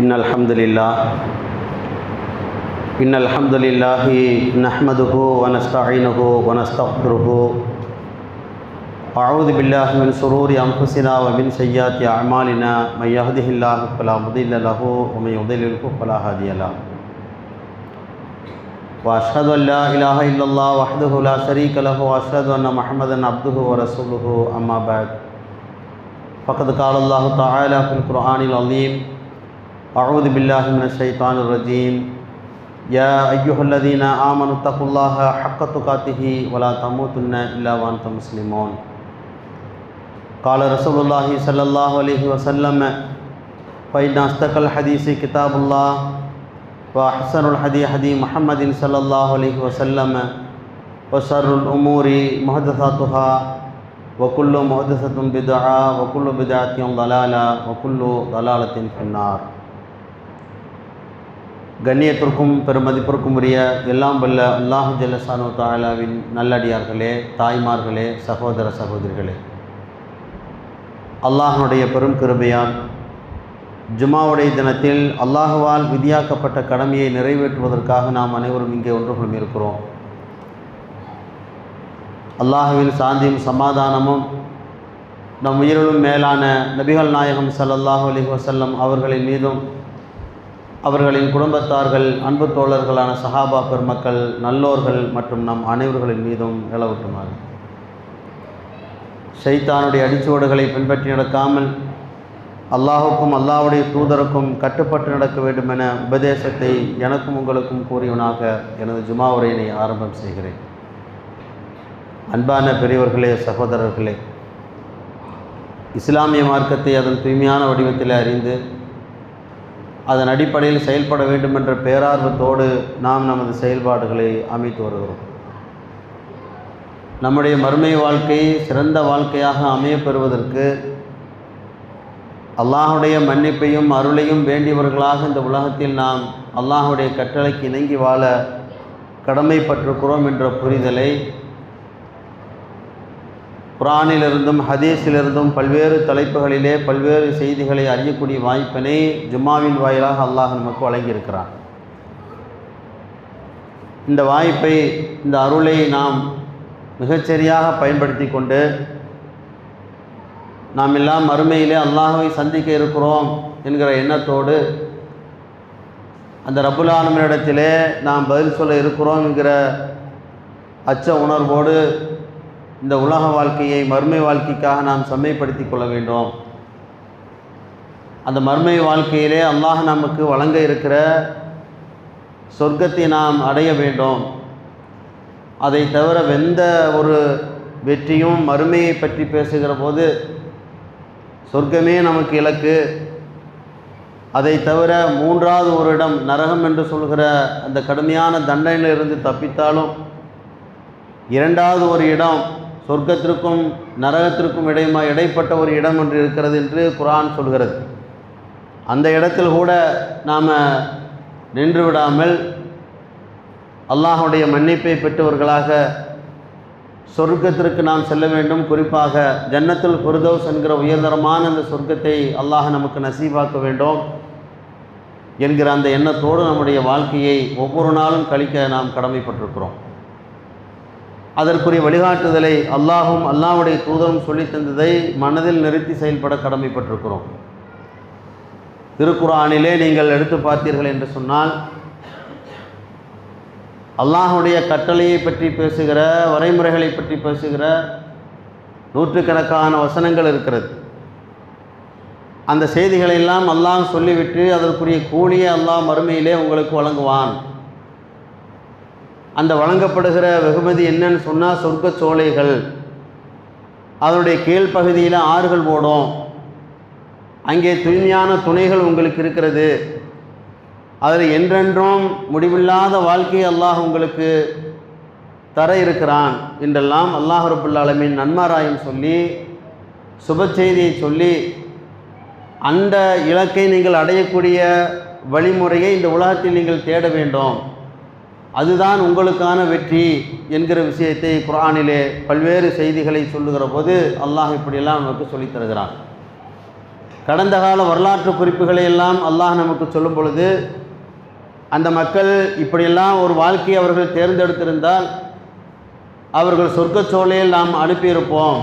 إن الحمد لله نحمده ونستعينه ونستغفره أعوذ بالله من شرور أنفسنا ومن سيئات أعمالنا من يهده الله فلا مضل له ومن يضلل فلا هادي له وأشهد أن لا إله إلا الله وحده لا شريك له وأشهد أن محمدا عبده ورسوله أما بعد فقد قال الله تعالى في القرآن العظيم أعوذ بالله من الشيطان الرجيم يا أيها الذين آمنوا اتقوا الله حق تقاته ولا تموتن إلا وأنتم مسلمون قال رسول الله صلى الله عليه وسلم فإن أصدق الحديث كتاب الله وأحسن الهدي هدي محمد صلى الله عليه وسلم وشر الأمور محدثاتها وكل محدثة بدعة وكل بدعة ضلالة وكل ضلالة في النار. கண்ணியத்திற்கும் பெருமதிப்பிற்கும் உரிய எல்லாம் வல்ல அல்லாஹ் ஜல்லஷானு தஆலாவின் நல்லடியார்களே, தாய்மார்களே, சகோதர சகோதரிகளே, அல்லாஹ்வுடைய பெரும் கிருபையால் ஜுமாவுடைய தினத்தில் அல்லாஹ்வால் விதியாக்கப்பட்ட கடமையை நிறைவேற்றுவதற்காக நாம் அனைவரும் இங்கே ஒன்று இருக்கிறோம். அல்லாஹ்வின் சாந்தியும் சமாதானமும் நம் உயிரிலும் மேலான நபிகள் நாயகம் ஸல்லல்லாஹு அலைஹி வஸல்லம் அவர்களின் மீதும் அவர்களின் குடும்பத்தார்கள், அன்பு தோழர்களான சஹாபா பெருமக்கள், நல்லோர்கள் மற்றும் நம் அனைவர்களின் மீதும் நிலவட்டுமாறு. ஷைத்தானுடைய அடிச்சுவடுகளை பின்பற்றி நடக்காமல் அல்லாஹுக்கும் அல்லாஹ்வுடைய தூதருக்கும் கட்டுப்பட்டு நடக்க வேண்டும் என உபதேசத்தை எனக்கும் உங்களுக்கும் கூறியவனாக எனது ஜுமா உரையினை ஆரம்பம் செய்கிறேன். அன்பான பெரியவர்களே, சகோதரர்களே, இஸ்லாமிய மார்க்கத்தை அதன் தூய்மையான வடிவத்தில் அறிந்து அதன் அடிப்படையில் செயல்பட வேண்டும் என்ற பேரார்வத்தோடு நாம் நமது செயல்பாடுகளை அமைத்து வருகிறோம். நம்முடைய மறுமை வாழ்க்கை சிறந்த வாழ்க்கையாக அமையப்பெறுவதற்கு அல்லாஹுடைய மன்னிப்பையும் அருளையும் வேண்டியவர்களாக இந்த உலகத்தில் நாம் அல்லாஹுடைய கட்டளைக்கு இணங்கி வாழ கடமைப்பட்டிருக்கிறோம் என்ற புரிதலை குர்ஆனிலிருந்தும் ஹதீஸிலிருந்தும் பல்வேறு தலைப்புகளிலே பல்வேறு செய்திகளை அறியக்கூடிய வாய்ப்பினை ஜும்மாவின் வாயிலாக அல்லாஹ் நமக்கு வழங்கியிருக்கிறான். இந்த வாய்ப்பை, இந்த அருளை நாம் மிகச்சரியாக பயன்படுத்தி கொண்டு நாம் எல்லாம் மறுமையிலே அல்லாஹ்வை சந்திக்க இருக்கிறோம் என்கிற எண்ணத்தோடு அந்த ரப்புல் ஆலமீனிடத்திலே நாம் பதில் சொல்ல இருக்கிறோம் என்கிற அச்ச உணர்வோடு இந்த உலக வாழ்க்கையை மறுமை வாழ்க்கைக்காக நாம் செம்மைப்படுத்தி கொள்ள வேண்டும். அந்த மறுமை வாழ்க்கையிலே அல்லாஹ் நமக்கு வழங்க இருக்கிற சொர்க்கத்தை நாம் அடைய வேண்டும். அதை தவிர எந்த ஒரு வெற்றியும் மறுமையை பற்றி பேசுகிற போது சொர்க்கமே நமக்கு இலக்கு, அதை தவிர மூன்றாவது ஒரு இடம் நரகம் என்று சொல்கிற அந்த கடுமையான தண்டனையிலிருந்து தப்பித்தாலும் இரண்டாவது ஒரு இடம் சொர்க்கத்திற்கும் நரகத்திற்கும் இடைப்பட்ட ஒரு இடம் ஒன்று இருக்கிறது என்று குர்ஆன் சொல்கிறது. அந்த இடத்தில் கூட நாம் நின்று விடாமல் அல்லாஹ்வுடைய மன்னிப்பை பெற்றவர்களாக சொர்க்கத்திற்கு நாம் செல்ல வேண்டும். குறிப்பாக ஜன்னத்துல் ஃபிர்தௌஸ் என்கிற உயர்தரமான அந்த சொர்க்கத்தை அல்லாஹ் நமக்கு நசீபாக்க வேண்டும் என்கிற அந்த எண்ணத்தோடு நம்முடைய வாழ்க்கையை ஒவ்வொரு நாளும் கழிக்க நாம் கடமைப்பட்டிருக்கிறோம். அதற்குரிய வழிகாட்டுதலை அல்லாஹும் அல்லாஹ்வுடைய தூதரும் சொல்லித் தந்ததை மனதில் நிறுத்தி செயல்பட கடமைப்பட்டிருக்கிறோம். திருக்குர்ஆனிலே நீங்கள் எடுத்து பார்த்தீர்கள் என்று சொன்னால் அல்லாஹ்வுடைய கட்டளையை பற்றி பேசுகிற, வரைமுறைகளை பற்றி பேசுகிற நூற்றுக்கணக்கான வசனங்கள் இருக்கிறது. அந்த செய்திகளெல்லாம் அல்லாஹ் சொல்லிவிட்டு அதற்குரிய கூலியை அல்லாஹ் மறுமையிலே உங்களுக்கு வழங்குவான். அந்த வழங்கப்படுகிற வெகுமதி என்னன்னு சொன்னால் சொர்க்க சோலைகள், அதனுடைய கீழ்ப்பகுதியில் ஆறுகள் ஓடும், அங்கே தூய்மையான துணைகள் உங்களுக்கு இருக்கிறது, அதில் என்றென்றும் முடிவில்லாத வாழ்க்கையை அல்லாஹ் உங்களுக்கு தர இருக்கிறான் என்றெல்லாம் அல்லாஹ் ரப்புல் ஆலமீன் நன்மாராயம் சொல்லி சுப செய்தியை சொல்லி அந்த இலக்கை நீங்கள் அடையக்கூடிய வழிமுறையை இந்த உலகத்தில் நீங்கள் தேட வேண்டும், அதுதான் உங்களுக்கான வெற்றி என்கிற விஷயத்தை குர்ஆனிலே பல்வேறு செய்திகளை சொல்லுகிற போது அல்லாஹ் இப்படியெல்லாம் நமக்கு சொல்லித் தருகிறான். கடந்த கால வரலாற்று குறிப்புகளை எல்லாம் அல்லாஹ் நமக்கு சொல்லும் பொழுது, அந்த மக்கள் இப்படியெல்லாம் ஒரு வாழ்க்கையை அவர்கள் தேர்ந்தெடுத்திருந்தால் அவர்கள் சொர்க்கச்சோலையில் நாம் அனுப்பியிருப்போம்.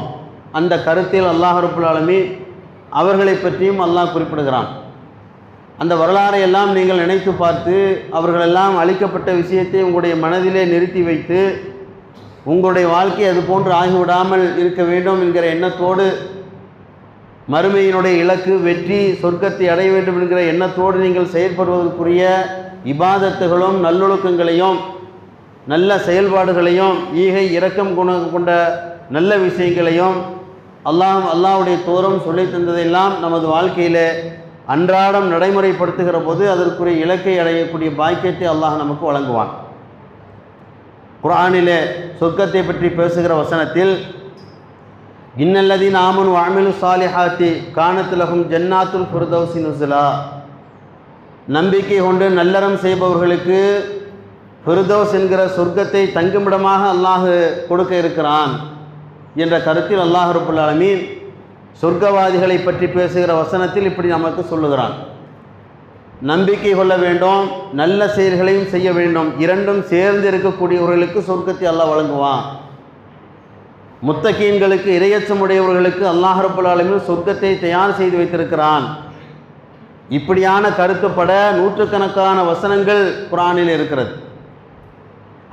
அந்த கருத்தில் அல்லாஹ் ரப்புல் ஆலமீன் அவர்களை பற்றியும் அல்லாஹ் குறிப்பிடுகிறான். அந்த வரலாறை எல்லாம் நீங்கள் நினைத்து பார்த்து அவர்களெல்லாம் அளிக்கப்பட்ட விஷயத்தை உங்களுடைய மனதிலே நிறுத்தி வைத்து உங்களுடைய வாழ்க்கை அது போன்று ஆகிவிடாமல் இருக்க வேண்டும் என்கிற எண்ணத்தோடு, மறுமையினுடைய இலக்கு வெற்றி சொர்க்கத்தை அடைய வேண்டும் என்கிற எண்ணத்தோடு நீங்கள் செயல்படுவதற்குரிய இபாதத்துகளும் நல்லொழுக்கங்களையும் நல்ல செயல்பாடுகளையும் ஈகை இரக்கம் கொண்ட நல்ல விஷயங்களையும் அல்லாஹ்வுடைய தூதரும் சொல்லி தந்ததெல்லாம் நமது வாழ்க்கையில் அன்றாடம் நடைமுறைப்படுத்துகிற போது அதற்குரிய இலக்கை அடையக்கூடிய பாக்கியத்தை அல்லாஹ் நமக்கு வழங்குவான். குர்ஆனிலே சொர்க்கத்தை பற்றி பேசுகிற வசனத்தில், இன்னல்லதீன ஆமனு வ அமிலு ஸாலிஹாத்தி கானத் லஹும் ஜன்னாத்துல் ஃபிர்தௌஸி நுஸுலா, நம்பிக்கை கொண்டு நல்லறம் செய்பவர்களுக்கு ஃபிர்தௌஸ் என்கிற சொர்க்கத்தை தங்குமிடமாக அல்லாஹ் கொடுக்க இருக்கிறான் என்ற கருத்தில் அல்லாஹ் ரப்புல் ஆலமீன் சொர்க்கவாதிகளை பற்றி பேசுகிற வசனத்தில் இப்படி நமக்கு சொல்லுகிறான். நம்பிக்கை கொள்ள வேண்டும், நல்ல செயல்களையும் செய்ய வேண்டும். இரண்டும் சேர்ந்து இருக்கக்கூடியவர்களுக்கு சொர்க்கத்தை அல்லாஹ் வழங்குவான். முத்தகீன்களுக்கு, இரையச்சமுடையவர்களுக்கு அல்லாஹ் ரப்புல் ஆலமீன் சொர்க்கத்தை தயார் செய்து வைத்திருக்கிறான். இப்படியான கருத்துப்பட நூற்றுக்கணக்கான வசனங்கள் குர்ஆனில் இருக்கிறது.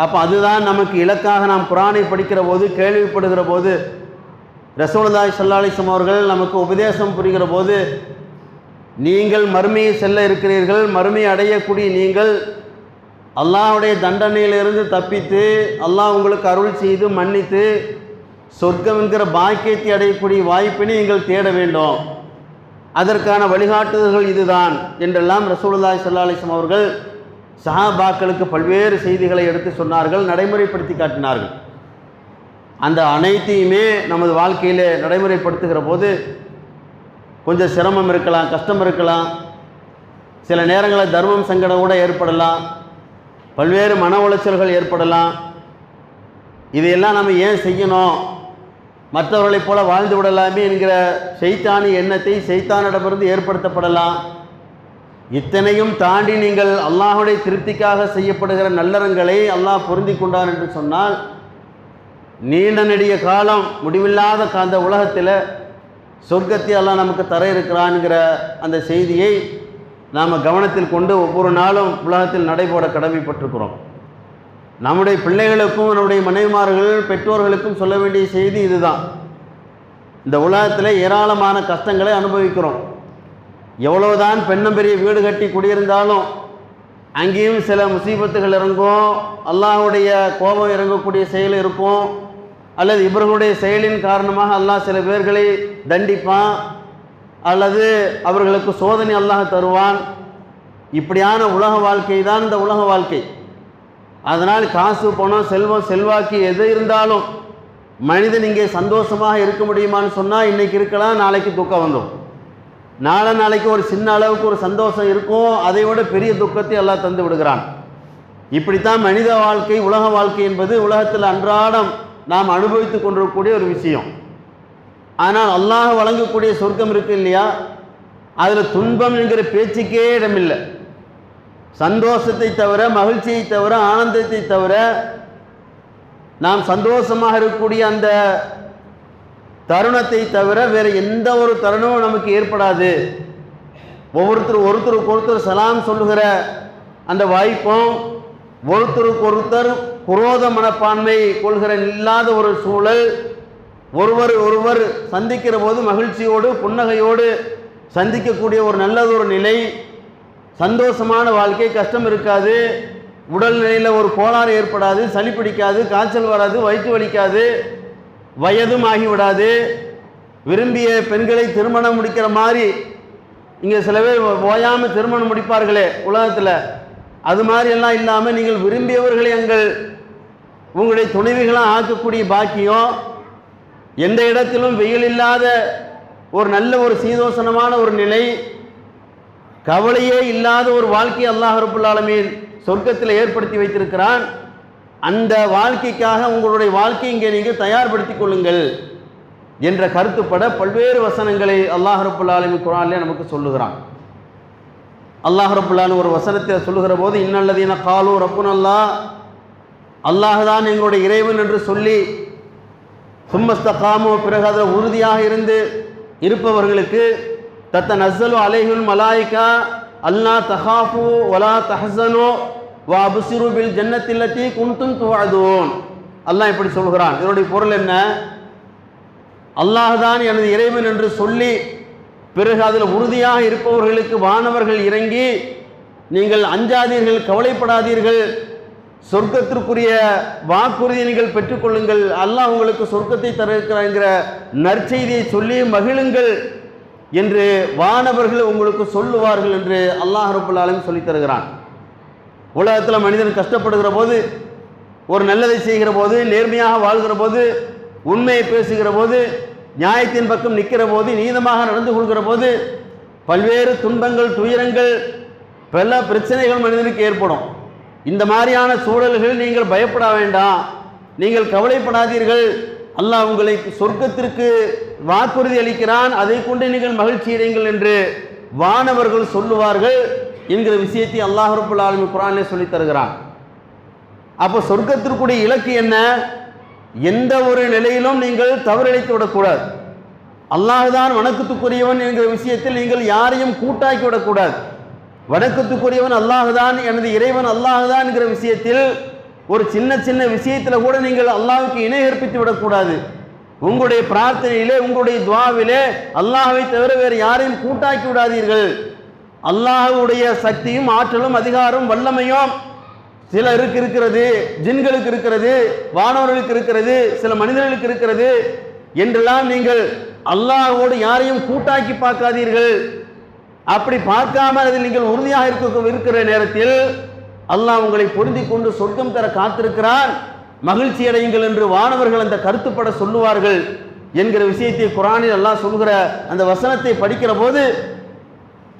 அப்போ அதுதான் நமக்கு இலக்காக நாம் குர்ஆனை படிக்கிற போது, கேள்விப்படுகிற போது, ரசூலுல்லாஹி ஸல்லல்லாஹு அலைஹி வஸல்லம் அவர்கள் நமக்கு உபதேசம் புரிகிற போது, நீங்கள் மறுமையை செல்ல இருக்கிறீர்கள், மறுமையை அடையக்கூடிய நீங்கள் அல்லாஹ்வுடைய தண்டனையிலிருந்து தப்பித்து அல்லாஹ் உங்களுக்கு அருள் செய்து மன்னித்து சொர்க்கம் என்கிற பாக்கியத்தை அடையக்கூடிய வாய்ப்பினை நீங்கள் தேட வேண்டும். அதற்கான வழிகாட்டுதல்கள் இதுதான் என்றெல்லாம் ரசூலுல்லாஹி ஸல்லல்லாஹு அலைஹி வஸல்லம் அவர்கள் சஹாபாக்களுக்கு பல்வேறு செய்திகளை எடுத்து சொன்னார்கள், நடைமுறைப்படுத்தி காட்டினார்கள். அந்த அனைத்தையுமே நமது வாழ்க்கையில் நடைமுறைப்படுத்துகிற போது கொஞ்சம் சிரமம் இருக்கலாம், கஷ்டம் இருக்கலாம், சில நேரங்களில் தர்மம் சங்கடம் கூட ஏற்படலாம், பல்வேறு மன உளைச்சல்கள் ஏற்படலாம். இதையெல்லாம் நம்ம ஏன் செய்யணும், மற்றவர்களைப் போல வாழ்ந்து விடலாமே என்கிற ஷைத்தானி எண்ணத்தை ஷைத்தானிடமிருந்து ஏற்படுத்தப்படலாம். இத்தனையும் தாண்டி நீங்கள் அல்லாஹ்வுடைய திருப்திக்காக செய்யப்படுகிற நல்லறங்களை அல்லாஹ் பொருந்தி கொண்டார் என்று சொன்னால், நீண்ட நெடிய காலம் முடிவில்லாத அந்த உலகத்தில் சொர்க்கத்தை அல்லாஹ் நமக்கு தர இருக்கிறான்ங்கிற அந்த செய்தியை நாம் கவனத்தில் கொண்டு ஒவ்வொரு நாளும் உலகத்தில் நடைபோட கடமைப்பட்டிருக்கிறோம். நம்முடைய பிள்ளைகளுக்கும் நம்முடைய மனைவிமார்கள் பெற்றோர்களுக்கும் சொல்ல வேண்டிய செய்தி இதுதான். இந்த உலகத்தில் ஏராளமான கஷ்டங்களை அனுபவிக்கிறோம். எவ்வளவுதான் பெண்ணும் பெரிய வீடு கட்டி குடியிருந்தாலும் அங்கேயும் சில முசீபத்துகள் இறங்கும், அல்லாஹ்வுடைய கோபம் இறங்கக்கூடிய செயல் இருக்கும், அல்லது இவர்களுடைய செயலின் காரணமாக அல்லாஹ் சில பேர்களை தண்டிப்பான், அல்லது அவர்களுக்கு சோதனை அல்லாஹ் தருவான். இப்படியான உலக வாழ்க்கை தான் இந்த உலக வாழ்க்கை. அதனால் காசு, பணம், செல்வம், செல்வாக்கு எது இருந்தாலும் மனிதன் இங்கே சந்தோஷமாக இருக்க முடியுமான்னு சொன்னால் இன்றைக்கி இருக்கலாம், நாளைக்கு துக்கம் வந்துடும். நாளைக்கு ஒரு சின்ன அளவுக்கு ஒரு சந்தோஷம் இருக்கும், அதை விட பெரிய துக்கத்தை அல்லாஹ் தந்து விடுகிறான். இப்படித்தான் மனித வாழ்க்கை, உலக வாழ்க்கை என்பது உலகத்தில் அன்றாடம் நாம் அனுபவித்து கொண்டிருக்கக்கூடிய ஒரு விஷயம். ஆனால் அல்லாஹ் வழங்கக்கூடிய சொர்க்கம் இருக்கு இல்லையா, அதில் துன்பம் என்கிற பேச்சுக்கே இடமில்லை. சந்தோஷத்தை தவிர, மகிழ்ச்சியை தவிர, ஆனந்தத்தை தவிர நாம் சந்தோஷமாக இருக்கக்கூடிய அந்த தருணத்தை தவிர வேறு எந்த ஒரு தருணமும் நமக்கு ஏற்படாது. ஒருத்தருக்கு ஒருத்தர் சலாம் சொல்லுகிற அந்த வாய்ப்பும், ஒருத்தருக்கு ஒருத்தர் குரோத மனப்பான்மை கொள்கிற இல்லாத ஒரு சூழல், ஒருவர் சந்திக்கிற போது மகிழ்ச்சியோடு புன்னகையோடு சந்திக்கக்கூடிய ஒரு நல்லதொரு நிலை, சந்தோஷமான வாழ்க்கை, கஷ்டம் இருக்காது, உடல்நிலையில் ஒரு கோளாறு ஏற்படாது, சளி பிடிக்காது, காய்ச்சல் வராது, வயிற்று வலிக்காது, வயதும் ஆகிவிடாது. விரும்பிய பெண்களை திருமணம் முடிக்கிற மாதிரி இங்கே சில பேர் ஓயாமல் திருமணம் முடிப்பார்களே உலகத்தில், அது மாதிரியெல்லாம் இல்லாமல் நீங்கள் விரும்பியவர்களை உங்களுடைய துணைவிகளாக ஆக்கக்கூடிய பாக்கியம், எந்த இடத்திலும் வெயில் இல்லாத ஒரு நல்ல ஒரு சீதோசனமான ஒரு நிலை, கவலையே இல்லாத ஒரு வாழ்க்கை அல்லாஹ் ரப்புல் ஆலமீன் சொர்க்கத்தில் ஏற்படுத்தி வைத்திருக்கிறான். அந்த வாழ்க்கைக்காக உங்களுடைய வாழ்க்கை இங்கே நீங்கள் தயார்படுத்திக் கொள்ளுங்கள். என்ற கருத்துப்பட பல்வேறு வசனங்களை அல்லாஹ் ரப்புல் ஆலமீன் குர்ஆனிலே நமக்கு சொல்லுகிறான். அல்லாஹ் ரப்புல் ஆலமீன் ஒரு வசனத்தில் சொல்லுகிற போது, இன்னல்லதீன காலு ரப்புனல்லாஹ், அல்லாஹ் தான் எங்களுடைய இறைவன் என்று சொல்லி, சும்மஸ்தகாமு, பிறகு அதில் உறுதியாக இருந்து இருப்பவர்களுக்கு, தத்தனஸ்ஸலு அலைஹில் மலாயிகா அல்லா தஹாஃபு வலா தஹ்ஸனு வ அப்ஸிரு பில் ஜன்னத்தில்லதி குன்தும் துஅதுன். அல்லாஹ் இப்படி சொல்கிறான். இதனுடைய பொருள் என்ன? அல்லாஹ் தான் எனது இறைவன் என்று சொல்லி பிறகு அதில் உறுதியாக இருப்பவர்களுக்கு வானவர்கள் இறங்கி, நீங்கள் அஞ்சாதீர்கள், கவலைப்படாதீர்கள், சொர்க்கத்திற்குரிய வாக்குறுதியை நீங்கள் பெற்றுக்கொள்ளுங்கள், அல்லாஹ் உங்களுக்கு சொர்க்கத்தை தர இருக்கிறார் என்கிற நற்செய்தியை சொல்லி மகிழுங்கள் என்று வானவர்கள் உங்களுக்கு சொல்லுவார்கள் என்று அல்லாஹ் ரப்புல் ஆலமீன் சொல்லித் தருகிறான். உலகத்தில் மனிதன் கஷ்டப்படுகிற போது, ஒரு நல்லதை செய்கிற போது, நேர்மையாக வாழ்கிற போது, உண்மையை பேசுகிற போது, நியாயத்தின் பக்கம் நிற்கிற போது, நீதமாக நடந்து கொள்கிற போது பல்வேறு துன்பங்கள், துயரங்கள், பல பிரச்சனைகள் மனிதனுக்கு ஏற்படும். இந்த மாதிரியான சூழல்கள் நீங்கள் பயப்பட வேண்டாம், நீங்கள் கவலைப்படாதீர்கள், அல்லாஹ் உங்களை சொர்க்கத்திற்கு வாக்குறுதி அளிக்கிறான், அதை கொண்டு நீங்கள் மகிழ்ச்சி அடையுங்கள் என்று வானவர்கள் சொல்லுவார்கள் என்கிற விஷயத்தை அல்லாஹ் ரப்புல் ஆலமீன் குர்ஆனிலே சொல்லித் தருகிறான். அப்போ சொர்க்கத்திற்குரிய இலக்கு என்ன? எந்த ஒரு நிலையிலும் நீங்கள் தவறிழைத்து விடக்கூடாது. அல்லாஹ் தான் வணக்கத்துக்குரியவன் என்கிற விஷயத்தில் நீங்கள் யாரையும் கூட்டாக்கி விடக்கூடாது. வணக்கத்துக்குரியவன் அல்லாஹ் தான், எனது இறைவன் அல்லாஹ் தான் என்கிற விஷயத்தில் ஒரு சின்ன சின்ன விஷயத்தில் கூட நீங்கள் அல்லாஹ்வுக்கு இணை கற்பித்து விடக்கூடாது. உங்களுடைய பிரார்த்தனையிலே, உங்களுடைய துஆவிலே அல்லாஹ்வை தவிர வேறு யாரையும் கூட்டாக்கி விடாதீர்கள். அல்லாஹ்வுடைய சக்தியும் ஆற்றலும் அதிகாரம் வல்லமையும் சிலருக்கு இருக்கிறது, ஜின்களுக்கு இருக்கிறது, வானவர்களுக்கு இருக்கிறது, சில மனிதர்களுக்கு இருக்கிறது என்றெல்லாம் நீங்கள் அல்லாஹ்வோடு யாரையும் கூட்டாக்கி பார்க்காதீர்கள். அப்படி பார்க்காம அதில் நீங்கள் உறுதியாக இருக்கிற நேரத்தில் அல்லாஹ் உங்களை பொருந்தி கொண்டு சொர்க்கம் தர காத்திருக்கிறான், மகிழ்ச்சி அடையுங்கள் என்று வானவர்கள் அந்த கருத்துப்பட சொல்லுவார்கள் என்கிற விஷயத்தை குர்ஆனில் அல்லாஹ் சொல்கிற அந்த வசனத்தை படிக்கிற போது,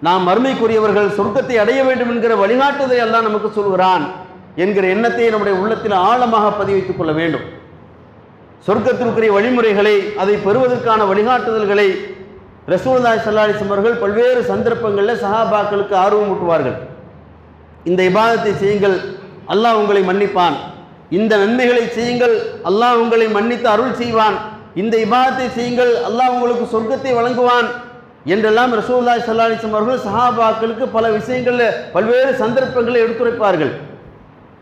நாம் மறுமைக்குரியவர்கள் சொர்க்கத்தை அடைய வேண்டும் என்கிற வழிகாட்டுதலை அல்லாஹ் நமக்கு சொல்கிறான் என்கிற எண்ணத்தை நம்முடைய உள்ளத்தில் ஆழமாக பதிவைத்துக் கொள்ள வேண்டும். சொர்க்கத்திற்குரிய வழிமுறைகளை, அதை பெறுவதற்கான வழிகாட்டுதல்களை ரசூலுல்லாஹி ஸல்லல்லாஹு அலைஹி வஸல்லம் அவர்கள் பல்வேறு சந்தர்ப்பங்களில் சஹாபாக்களுக்கு ஆர்வம் ஊட்டுவார்கள். இந்த இபாதத்தை செய்யுங்கள், அல்லாஹ் உங்களை மன்னிப்பான், இந்த நன்மைகளை செய்யுங்கள், அல்லாஹ் உங்களை மன்னித்து அருள் செய்வான், இந்த இபாதத்தை செய்யுங்கள், அல்லாஹ் உங்களுக்கு சொர்க்கத்தை வழங்குவான் என்றெல்லாம் ரசூலுல்லாஹி ஸல்லல்லாஹு அலைஹி வஸல்லம் அவர்கள் சஹாபாக்களுக்கு பல விஷயங்களில் பல்வேறு சந்தர்ப்பங்களை எடுத்துரைப்பார்கள்.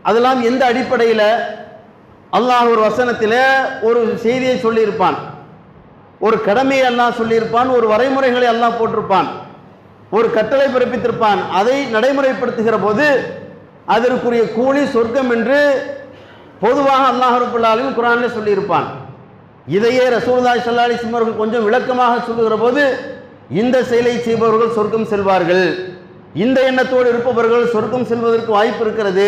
அதெல்லாம் எந்த அடிப்படையில்? அல்லாஹ் ஒரு வசனத்தில் ஒரு செய்தியை சொல்லியிருப்பான், ஒரு கடமையை அல்லாஹ் சொல்லியிருப்பான், ஒரு வரைமுறைகளை அல்லாஹ் போட்டிருப்பான், ஒரு கட்டளை பிறப்பித்திருப்பான். அதை நடைமுறைப்படுத்துகிற போது அதற்குரிய கூலி சொர்க்கம் என்று பொதுவாக அல்லாஹ் ரப்புல் ஆலமீன் குர்ஆனில் சொல்லியிருப்பான். இதையே ரசூலுல்லாஹி ஸல்லல்லாஹு அலைஹி வஸல்லம் அவர்கள் கொஞ்சம் விளக்கமாக சொல்லுகிற போது, இந்த செயலை செய்பவர்கள் சொர்க்கம் செல்வார்கள், இந்த எண்ணத்தோடு இருப்பவர்கள் சொர்க்கம் செல்வதற்கு வாய்ப்பு இருக்கிறது,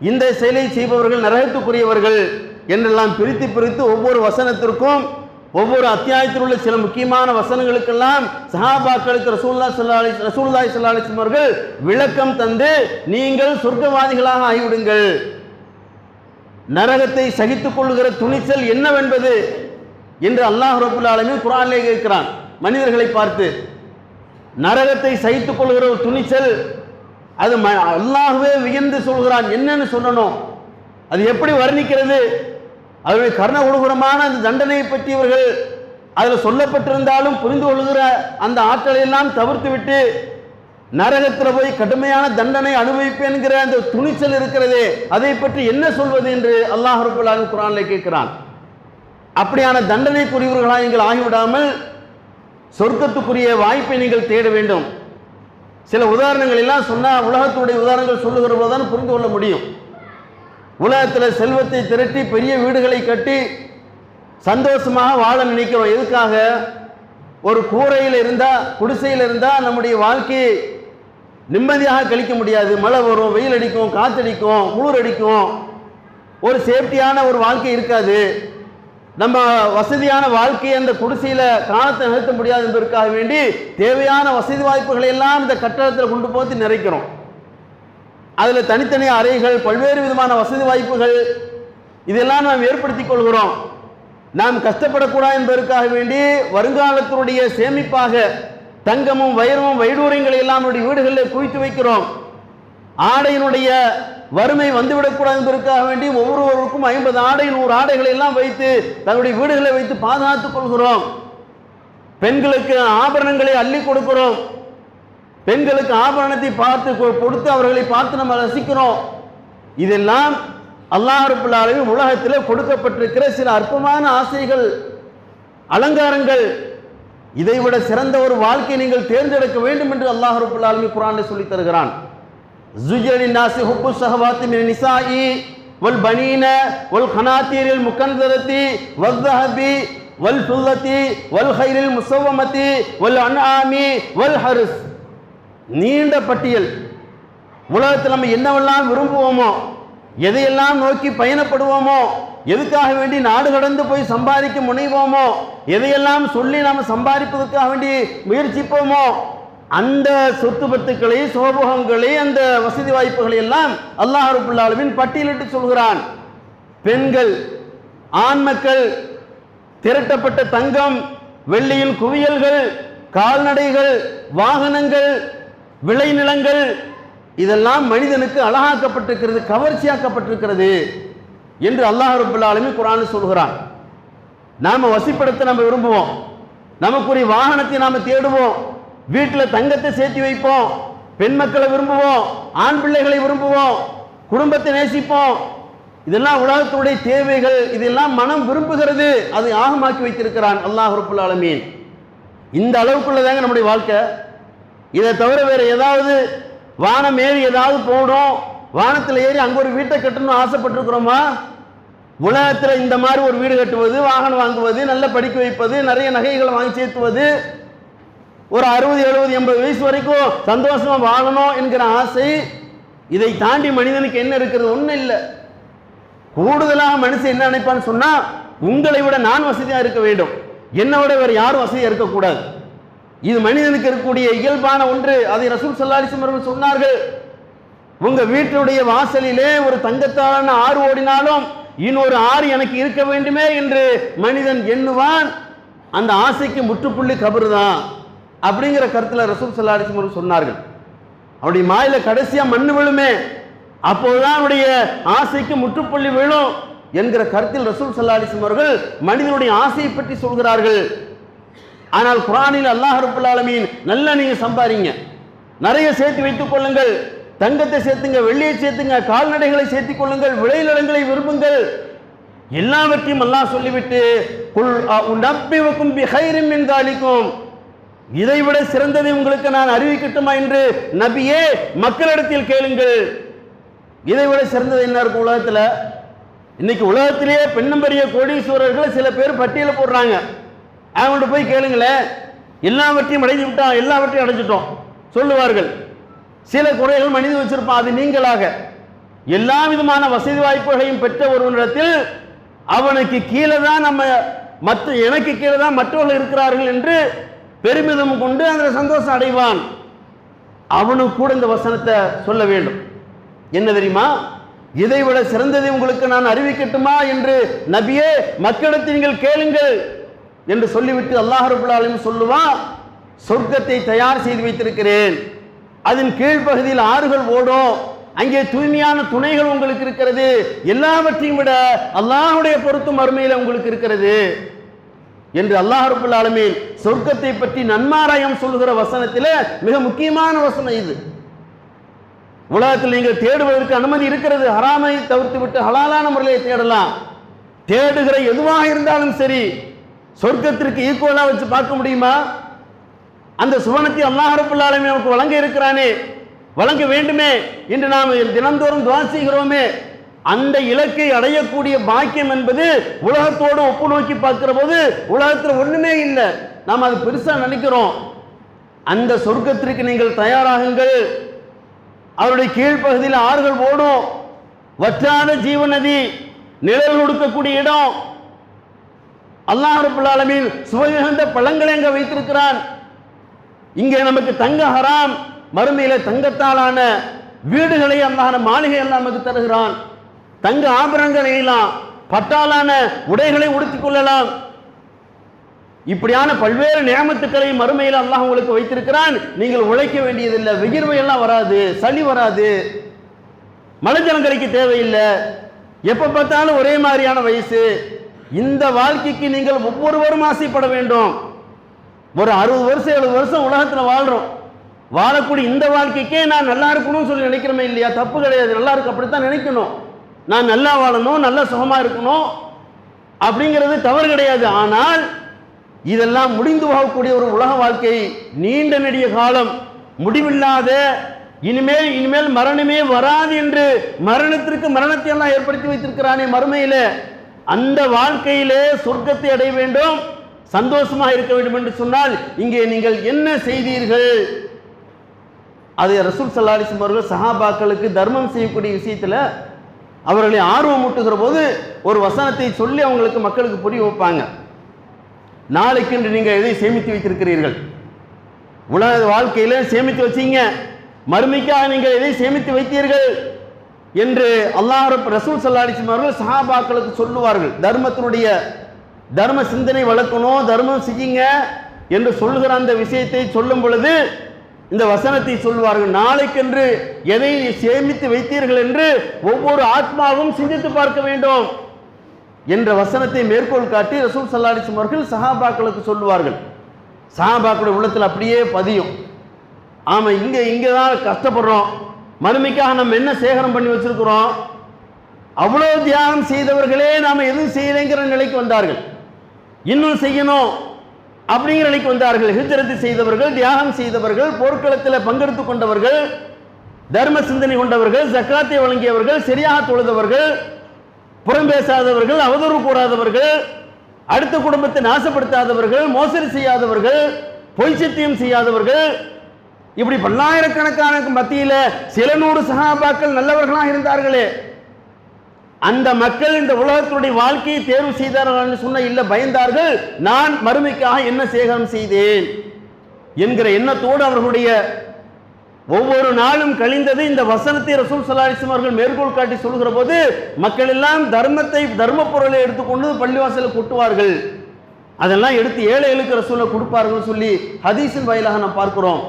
இந்த செயலை செய்பவர்கள் நரகத்துக்குரியவர்கள் என்றெல்லாம் பிரித்து பிரித்து ஒவ்வொரு வசனத்திற்கும், ஒவ்வொரு அத்தியாயத்தில் உள்ள சில முக்கியமான வசனங்களுக்கெல்லாம் சஹாபாக்களுக்கு ரசூலுல்லாஹி ஸல்லல்லாஹு அலைஹி வஸல்லம் அவர்கள் விளக்கம் தந்து, நீங்கள் சொர்க்கவாதிகளாக ஆகிவிடுங்கள், நரகத்தை சகித்துக் கொள்ளுகிற துணிச்சல் என்னவென்பது என்று அல்லாஹ் ரப்புல் ஆலமீன் குர்ஆனிலே கேட்கிறான். மனிதர்களை பார்த்து நரகத்தை சகித்துக் கொள்கிற ஒரு துணிச்சல், அது அல்லாஹ்வே வியந்து சொல்கிறான். என்னன்னு சொல்லணும், அது எப்படி வர்ணிக்கிறது? அவருடைய கர்ண உலகுரமான அந்த தண்டனையை பற்றி இவர்கள் அதில் சொல்லப்பட்டிருந்தாலும் புரிந்து கொள்கிற அந்த ஆற்றலை எல்லாம் தவிர்த்து விட்டு நரகத்தில் போய் கடுமையான தண்டனை அனுபவிப்பேன்கிற அந்த துணிச்சல் இருக்கிறதே, அதை பற்றி என்ன சொல்வது என்று அல்லாஹ் ரப்புல் ஆலமீன் குர்ஆனிலே கேட்கிறான். அப்படியான தண்டனைக்குரியவர்களாக நீங்கள் ஆகிவிடாமல் சொர்க்கத்துக்குரிய வாய்ப்பை நீங்கள் தேட வேண்டும். சில உதாரணங்கள் எல்லாம் சொன்னால் உலகத்துடைய உதாரணங்கள் சொல்லுகிற போது தான் புரிந்து கொள்ள முடியும். உலகத்தில் செல்வத்தை திரட்டி பெரிய வீடுகளை கட்டி சந்தோஷமாக வாழ நினைக்கிறோம். எதுக்காக? ஒரு கூரையில் இருந்தால், குடிசையில் இருந்தால் நம்முடைய வாழ்க்கையை நிம்மதியாக கழிக்க முடியாது. மழை வரும், வெயில் அடிக்கும், காற்றடிக்கும், குளிர் அடிக்கும், ஒரு சேஃப்டியான ஒரு வாழ்க்கை இருக்காது. நம்ம வசதியான வாழ்க்கையை அந்த குடிசையில் காலத்தை நிறுத்த முடியாது என்பதற்காக வேண்டி தேவையான வசதி வாய்ப்புகளை எல்லாம் இந்த கட்டடத்தில் கொண்டு போய் நிறைக்கிறோம். அதில் தனித்தனி அறைகள், பல்வேறு விதமான வசதி வாய்ப்புகள், இதெல்லாம் நாம் ஏற்படுத்தி கொள்கிறோம். நாம் கஷ்டப்படக்கூடாது என்பதற்காக வேண்டி வருங்காலத்தினுடைய சேமிப்பாக தங்கமும் வைரமும் வைடூரியங்களை எல்லாம் நம்முடைய வீடுகளில் குவித்து வைக்கிறோம். ஆடையினுடைய வறுமை வந்துவிடக்கூடாது என்பதற்காக வேண்டி ஒவ்வொருவருக்கும் 50 ஆடை 100 ஆடைகளை எல்லாம் வைத்து தன்னுடைய வீடுகளை வைத்து பாதுகாத்துக் கொள்கிறோம். பெண்களுக்கு ஆபரணங்களை அள்ளி கொடுக்கிறோம். பெண்களுக்கு ஆபரணத்தை பார்த்து கொடுத்து அவர்களை பார்த்து நம்ம ரசிக்கிறோம். இதெல்லாம் அல்லாஹ் ரப்பல் ஆலமீன் உலகத்தில் கொடுக்கப்பட்டிருக்கிற சில அற்பமான ஆசைகள், அலங்காரங்கள். இதைவிட சிறந்த ஒரு வாழ்க்கையை நீங்கள் தேர்ந்தெடுக்க வேண்டும் என்று அல்லாஹ் ரப்பல் ஆலமீன் குர்ஆனில் சொல்லித் தருகிறான். زُجِّرَ لِلنَّاسِ حُبُّ الشَّهَوَاتِ مِنَ النِّسَاءِ وَالْبَنِينَ وَالْقَنَاطِيرِ الْمُقَنطَرَةِ وَالذَّهَبِ وَالْفِضَّةِ وَالْخَيْلِ الْمُسَوَّمَةِ وَالْأَنْعَامِ وَالْحَرْثِ. நீண்ட பட்டியல். உலகத்தில் நம்ம என்னவெல்லாம் விரும்புவோமோ, எதையெல்லாம் நோக்கி பயணப்படுவோமோ, எதுக்காக வேண்டி நாடு கடந்து போய் சம்பாதிக்க முனைவோமோ, எதையெல்லாம் சொல்லி நாம் சம்பாதிப்பதற்காக வேண்டி முயற்சிப்போமோ, அந்த சொத்து பத்துக்களை, சோபகங்களை, அந்த வசதி வாய்ப்புகளை எல்லாம் அல்லாஹ் ரப்பல் ஆலமீன் பட்டியலிட்டு சொல்கிறான். பெண்கள், ஆண் மக்கள், திரட்டப்பட்ட தங்கம், வெள்ளியின் குவியல்கள், கால்நடைகள், வாகனங்கள், விளைநிலங்கள், இதெல்லாம் மனிதனுக்கு அழகாக்கப்பட்டிருக்கிறது, கவர்ச்சியாக்கப்பட்டிருக்கிறது என்று அல்லாஹ் ரப்பல் ஆலமீன் குர்ஆனில் சொல்கிறான். நாம் வசிப்பிடத்தை நம்ம விரும்புவோம், நமக்குரிய வாகனத்தை நாம் தேடுவோம், வீட்டில் தங்கத்தை சேர்த்து வைப்போம், பெண் மக்களை விரும்புவோம், ஆண் பிள்ளைகளை விரும்புவோம், குடும்பத்தை நேசிப்போம். இதெல்லாம் உலகத்துடைய தேவைகள். இதெல்லாம் மனம் விரும்புகிறது, அதை ஆகமாக்கி வைத்திருக்கிறான் அல்லாஹ் ரப்பல் ஆலமீன். இந்த அளவுக்குள்ளதாங்க நம்முடைய வாழ்க்கை. இதை தவிர வேற ஏதாவது வானம் ஏறி ஏதாவது போகணும், வானத்தில் ஏறி அங்கே ஒரு வீட்டை கட்டணும் ஆசைப்பட்டிருக்கிறோமா? உலகத்தில் இந்த மாதிரி ஒரு வீடு கட்டுவது, வாகனம் வாங்குவது, நல்ல படிக்க வைப்பது, நிறைய நகைகளை வாங்கி சேர்த்துவது, ஒரு 60, 70, 80 வயசு வரைக்கும் சந்தோஷமா வாழணும் என்கிற ஆசை, இதை தாண்டி மனிதனுக்கு என்ன இருக்கிறது? ஒன்றும் இல்லை. கூடுதலாக மனுஷன் என்ன நினைப்பான்னு சொன்னா, உங்களை விட நான் வசதியா இருக்க வேண்டும், என்னை விட வேற யாரும் வசதியா இருக்கக்கூடாது. இது மனிதனுக்கு இருக்கக்கூடிய இயல்பான ஒன்று. அதை ரசூல் ஸல்லல்லாஹு அலைஹி வஸல்லம் அவர்கள் சொன்னார்கள். உங்க வீட்டுடைய வாசலிலே ஒரு தங்கத்தாலான ஆறு ஓடினாலும் இன்னொரு ஆறு எனக்கு இருக்க வேண்டுமே என்று மனிதன் எண்ணுவான். அந்த ஆசைக்கு முற்றுப்புள்ளி கபர் தான் அப்படிங்கிற கருத்துல ரசூல் ஸல்லல்லாஹு அலைஹி வஸல்லம் அவர்கள் சொன்னார்கள். அவருடைய மாயில கடைசியா மண்ணு விழுமே, அப்போதுதான் அவருடைய ஆசைக்கு முற்றுப்புள்ளி விழும் என்கிற கருத்தில் ரசூல் ஸல்லல்லாஹு அலைஹி வஸல்லம் அவர்கள் மனிதனுடைய ஆசையை பற்றி சொல்கிறார்கள். ஆனால் குர்ஆனில் அல்லாஹ் ரப்பல் ஆலமீன் நல்லா நீங்க சம்பாதிங்க, நிறைய சேர்த்து வைத்துக் கொள்ளுங்கள், தங்கத்தை சேர்த்துங்க, வெள்ளியை சேர்த்துங்க, கால்நடைகளை சேர்த்துக் கொள்ளுங்கள், விளைநிலங்களை விரும்புங்கள், எல்லாவற்றையும் அல்லாஹ் சொல்லிவிட்டு குல் உனப்பியுக்கும் பிகைரின் மின் தாலிக்கும், இதைவிட சிறந்ததை உங்களுக்கு நான் அறிவிக்கட்டுமா என்று நபியே மக்களிடத்தில் கேளுங்கள். இதைவிட சிறந்தது என்ன இருக்கும் உலகத்தில்? இன்னைக்கு உலகத்திலேயே பெண்ணம்பரிய கோடீஸ்வரர்களை சில பேர் பட்டியல போடுறாங்க. அவங்கள்ட்ட போய் கேளுங்களேன், எல்லாவற்றையும் அடைஞ்சு விட்டோம், எல்லாவற்றையும் அடைஞ்சிட்டோம் சொல்லுவார்கள். சில குறைகள் மனிதன் வச்சிருப்பான், அது நீங்களாக எல்லா விதமான வசதி வாய்ப்புகளையும் பெற்ற ஒருவனிடத்தில் அவனுக்கு கீழே தான் எனக்கு கீழே தான் மற்றவர்கள் இருக்கிறார்கள் என்று பெருமிதம் கொண்டு அந்த சந்தோஷம் அடைவான். அவனுக்கு கூட இந்த வசனத்தை சொல்ல வேண்டும். என்ன தெரியுமா? இதைவிட சிறந்ததை உங்களுக்கு நான் அறிவிக்கட்டுமா என்று நபியே மக்களிடத்தில் நீங்கள் கேளுங்கள் என்று சொல்லிவிட்டு அல்லாஹ் ரப்பல் ஆலமீன் சொல்லுவான், சொர்க்கத்தை தயார் செய்து வைத்திருக்கிறேன், அதன் கீழ்ப்பகுதியில் ஆறுகள் ஓடும், அங்கே தூய்மையான துணைகள் உங்களுக்கு இருக்கிறது, எல்லாவற்றையும் விட அல்லாஹ்வுடைய பொருத்தம் மறுமையில் உங்களுக்கு இருக்கிறது என்று அல்லாஹ் ரப்பல் ஆலமீன் சொர்க்கத்தை பற்றி நன்மாராயம் சொல்லுகிற வசனத்தில் மிக முக்கியமான வசனம் இது. உலகத்தில் நீங்கள் தேடுவதற்கு அனுமதி இருக்கிறது, ஹராமை தவிர்த்து விட்டு ஹலாலான முறையை தேடலாம். தேடுகிற எதுவாக இருந்தாலும் சரி சொர்க்கத்திற்கு ஈக்குவலா வச்சு பார்க்க முடியுமா? அந்த சுவனத்தை அல்லாஹ் ரப்பல் ஆலமீன் நமக்கு வழங்க இருக்கிறானே, வழங்க வேண்டுமே என்று நாம் தினந்தோறும் துஆ செய்கிறோமே, அந்த இலக்கை அடையக்கூடிய பாக்கியம் என்பது உலகத்தோடு ஒப்பு நோக்கி பார்க்கிற போது உலகத்தில் ஒண்ணுமே இல்லை. நாம் அது பெருசா நினைக்கிறோம். அந்த சொர்க்கத்திற்கு நீங்கள் தயாராகுங்கள். அவருடைய கீழ்ப்பகுதியில் ஆறுகள் ஓடும், வற்றாத ஜீவநதி, நிழல் கொடுக்கக்கூடிய இடம், அல்லாஹ் ரப்பல் ஆலமீன் சுவைமிகுந்த பழங்களை அங்கே வைத்திருக்கிறான். இங்கே நமக்கு தங்க ஹராம், மறுமையில தங்கத்தாலான வீடுகளை அல்லாஹ் மாளிகை எல்லாம் நமக்கு தருகிறான். தங்க ஆபரணங்களை எல்லாம் பட்டாலான உடைகளை உடுத்திக் கொள்ளலாம். இப்படியான பல்வேறு நியமத்துக்களை மறுமையில் அல்லாஹ் உங்களுக்கு வைத்திருக்கிறான். நீங்கள் உழைக்க வேண்டியதில்லை, விகிர்வை எல்லாம் வராது, சளி வராது, மலஜலங்கரைக்கு தேவையில்லை, எப்ப பார்த்தாலும் ஒரே மாதிரியான வயசு. இந்த வாழ்க்கைக்கு நீங்கள் ஒவ்வொருவரும் ஆசைப்பட வேண்டும். ஒரு 60 வருஷம் 70 வருஷம் உலகத்தில் வாழ்றோம். வாழக்கூடிய இந்த வாழ்க்கைக்கே நான் நல்லா இருக்கணும்னு சொல்லி நினைக்கிறோமே இல்லையா? தப்பு கிடையாது, நல்லா இருக்கு, அப்படித்தான் நினைக்கணும். நான் நல்லா வாழணும், நல்ல சுகமா இருக்கணும் அப்படிங்கிறது தவறு கிடையாது. ஆனால் இதெல்லாம் முடிந்து போகக்கூடிய ஒரு உலக வாழ்க்கை, நீண்ட நெடிய காலம், முடிவில்லாத, இனிமேல் மரணமே வராது என்று மரணத்திற்கு மரணத்தை எல்லாம் ஏற்படுத்தி வைத்திருக்கிறானே மறுமையில, அந்த வாழ்க்கையிலே சொர்க்கத்தை அடைய வேண்டும், சந்தோஷமாக இருக்க வேண்டும் என்று சொன்னால் இங்கே நீங்கள் என்ன செய்தீர்கள்? அது ரசூல் ஸல்லல்லாஹு அலைஹி வஸல்லம் அவர்கள் சஹாபாக்களுக்கு தர்மம் செய்யக்கூடிய விஷயத்துல அவர்களை ஆர்வம் ஊட்டுகிற போது ஒரு வசனத்தை சொல்லி அவங்களுக்கு மக்களுக்கு புரிய வைப்பாங்க. நாளைக்கு என்று நீங்கள் எதை சேமித்து வைத்திருக்கிறீர்கள்? உலக வாழ்க்கையில சேமித்து வச்சீங்க, மறுமைக்காக நீங்கள் எதை சேமித்து வைத்தீர்கள் என்று அல்லாஹ் ரசூல் ஸல்லல்லாஹு அலைஹி வஸல்லம் அவர்கள் சஹாபாக்களுக்கு சொல்லுவார்கள். தர்ம சிந்தனை வளர்க்கணும், தர்மம் செய்யுங்க என்று சொல்லுகிற அந்த விஷயத்தை சொல்லும் பொழுது இந்த வசனத்தை சொல்வார்கள். நாளைக்கென்று எதை சேமித்து வைத்தீர்கள் என்று ஒவ்வொரு ஆத்மாவும் சிந்தித்து பார்க்க வேண்டும் என்ற வசனத்தை மேற்கோள் காட்டி ரசூல் ஸல்லல்லாஹு அலைஹி வஸல்லம் அவர்கள் சஹாபாக்களுக்கு சொல்லுவார்கள். சஹாபாக்களுடைய உள்ளத்தில் அப்படியே பதியும். ஆமா, இங்கே தான் கஷ்டப்படுறோம், மறுமைக்காக நம்ம என்ன சேகரம் பண்ணி வச்சிருக்கிறோம், அவ்வளோ தியாகம் செய்தவர்களே நாம் எதுவும் செய்யலைங்கிற நிலைக்கு வந்தார்கள். இன்னும் செய்யணும் அப்படிங்கிற நிலைக்கு வந்தார்கள். ஹிஜ்ரத் செய்தவர்கள், தியாகம் செய்தவர்கள், போர்க்களத்தில் பங்கெடுத்து கொண்டவர்கள், தர்ம சிந்தனை கொண்டவர்கள், ஜக்காத்தை வழங்கியவர்கள், சரியாக தொழுதவர்கள், புறம் பேசாதவர்கள், அவதூறு கூறாதவர்கள், அடுத்த குடும்பத்தை நாசப்படுத்தாதவர்கள், மோசடி செய்யாதவர்கள், பொய் சத்தியம் செய்யாதவர்கள், இப்படி பல்லாயிரக்கணக்கான மத்தியில சில 100 சஹாபாக்கள் நல்லவர்களாக இருந்தார்களே, அந்த மக்கள் இந்த உலகத்துடைய வாழ்க்கையை தேர்வு செய்தார்கள் சொன்ன இல்ல, பயந்தார்கள். நான் மறுமைக்காக என்ன சேகரம் செய்தேன் என்கிற எண்ணத்தோடு அவர்களுடைய ஒவ்வொரு நாளும் கழிந்தது. இந்த வசனத்தை ரசூல் ஸல்லல்லாஹு அலைஹி வஸல்லம் அவர்கள் மேற்கோள் காட்டி சொல்கிற போது மக்கள் எல்லாம் தர்ம பொருளை எடுத்துக்கொண்டு பள்ளிவாசலில் கொட்டுவார்கள். அதெல்லாம் எடுத்து ஏழைகளுக்கு ரசூலை கொடுப்பார்கள் சொல்லி ஹதீஸின் வாயிலாக நாம் பார்க்கிறோம்.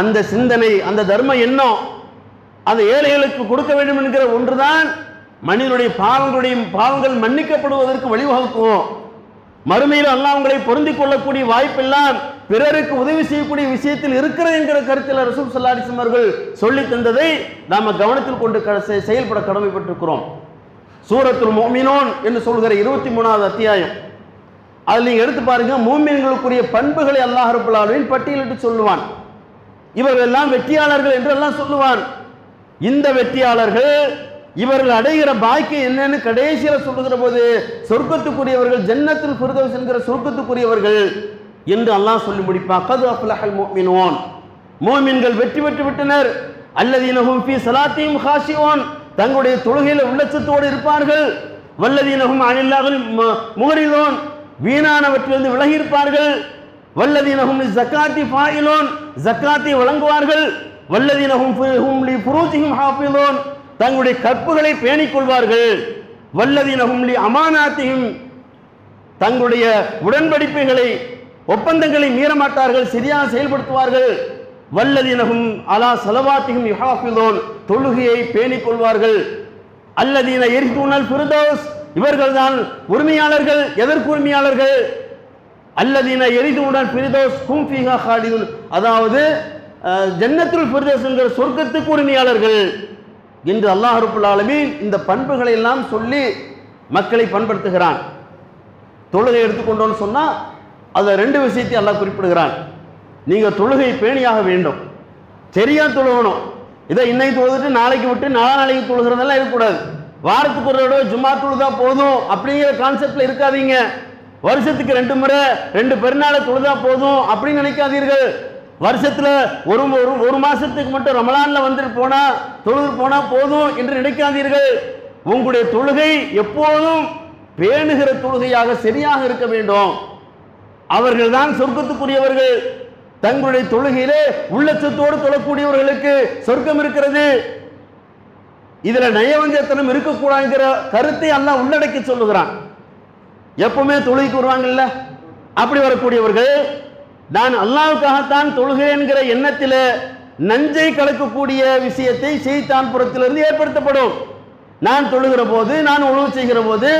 அந்த சிந்தனை, அந்த தர்ம எண்ணம், அந்த ஏழைகளுக்கு கொடுக்க வேண்டும் என்கிற ஒன்றுதான் மனிதனுடைய பாவங்கள் மன்னிக்கப்படுவதற்கு வழிவகுக்கும். மறுமையில் அல்லாஹ் உங்களை பொருந்திக் கொள்ளக்கூடிய வாய்ப்பெல்லாம் பிறருக்கு உதவி செய்யக்கூடிய விஷயத்தில் இருக்கிறது என்கிற கருத்தில் ரசூல் ஸல்லல்லாஹு அலைஹி வஸல்லம் அவர்கள் சொல்லி தந்ததை நாம கவனத்தில் கொண்டு செயல்பட கடமைப்பட்டிருக்கிறோம். சூரத்துல் முஃமினூன் என்று சொல்கிற 23வது அத்தியாயம், அதில் நீங்க எடுத்து பாருங்க, மூமின்களுக்குரிய பண்புகளை அல்லாஹ் ரப்பல் ஆலமீன் பட்டியலிட்டு சொல்லுவான். இவர்கள் எல்லாம் வெற்றியாளர்கள் என்று எல்லாம் சொல்லுவான். இந்த வெற்றியாளர்கள் இவர்கள் அடைகிற பாக்கியம் என்னன்னு கடைசியில் சொல்லுகிற போது சொர்க்கத்துக்குரியவர்கள், ஜன்னத்துல் ஃபிர்தௌஸ் என்கிற சொர்க்கத்துக்குரியவர்கள் என்று அல்லாஹ் சொல்லி முடிப்பான். கது அஃப்லஹல் முஃமினூன், மூமின்கள் வெற்றி பெற்று விட்டனர். அல்லதீன ஹும் ஃபீ ஸலாத்திஹிம் காஷிஊன், தங்களுடைய தொழுகையில உள்ளச்சத்தோடு இருப்பார்கள். வல்லதீன ஹும் அனில் லஹ்வி முஹ்ரிதூன், வீணானவற்றிலிருந்து விலகி இருப்பார்கள். வல்லதீன ஹும் லிஸகாத்தி ஃபாயிலூன், ஜக்காத்தை வழங்குவார்கள். வல்லதீன ஹும் லி ஃபுரூஜிஹிம் ஹாஃபிதூன், தங்களுடைய கற்புகளை பேணிக் கொள்வார்கள். வல்லதீன ஹும் லி அமானாத்திஹிம், தங்களுடைய உடன்படிப்புகளை ஒப்பந்தங்களை மீற மாட்டார்கள், சரியாக செயல்படுத்துவார்கள். வல்லதீன ஹும் அலா ஸலவாத்திஹிம் யுஹாஃபிதூன், தொழுகையை பேணிக் கொள்வார்கள். அல்லதீன யரிதுனல் ஃபிர்தௌஸ், இவர்கள்தான் உரிமையாளர்கள். எதற்கு உரிமையாளர்கள்? அல்லதீன யரிதுனல் ஃபிர்தௌஸ் ஹும் ஃபீஹா காலிதூன், அதாவது ஜன்னத்துல் ஃபிர்தௌஸ் என்கிற சொர்க்கத்துக்கு உரிமையாளர்கள் என்று அல்லாஹ் ரப்பல் ஆலமீன் இந்த பண்புகளை எல்லாம் சொல்லி மக்களை பண்படுத்துகிறான். தொழுகை எடுத்துக்கொண்டோன்னு சொன்னா அதில் 2 விஷயத்தை அல்லாஹ் குறிப்பிடுகிறான். நீங்க தொழுகை பேணியாக வேண்டும், சரியா தொழுகணும். இதை இன்னைக்கு தொழுதுட்டு நாளைக்கு விட்டு நாளைக்கு தொழுகிறதெல்லாம் இருக்கக்கூடாது. வாரத்துக்கு ஒரு தடவை ஜும்மா தொழுதா போதும் அப்படிங்கிற கான்செப்ட்ல இருக்காதீங்க. வருஷத்துக்கு 2 முறை 2 பெருநாளை தொழுதா போதும் அப்படின்னு நினைக்காதீர்கள். வருஷத்துல ஒரு மாசத்துக்கு மட்டும் ரமலான்ல வந்துட்டு தொழுது போனா போதும் என்று நினைக்காதீர்கள். உங்களுடைய தொழுகை எப்போதும் பேணுகிற தொழுகையாக சரியாக இருக்க வேண்டும். அவர்கள் தான் சொர்க்கத்துக்குரியவர்கள். தங்களுடைய தொழுகையிலே உள்ளச்சத்தோடு தொழக்கூடியவர்களுக்கு சொர்க்கம் இருக்கிறது. இதில் நயவஞ்சத்தனம் இருக்கக்கூடாதுங்கிற கருத்தை அல்லாஹ் உள்ளடக்கி சொல்லுகிறான். எப்பவுமே தொழுகைக்கு வருவாங்கல்ல, அப்படி வரக்கூடியவர்கள் நான் அல்லாஹ்வுக்காகத்தான் தொழுகிறேன்கிற எண்ணத்தில் நஞ்சை கலக்கக்கூடிய விஷயத்தை ஷைத்தான் புறத்திலிருந்து ஏற்படுத்தப்படும். நான் தொழுகிற போது, நான் உழவு செய்கிற போது,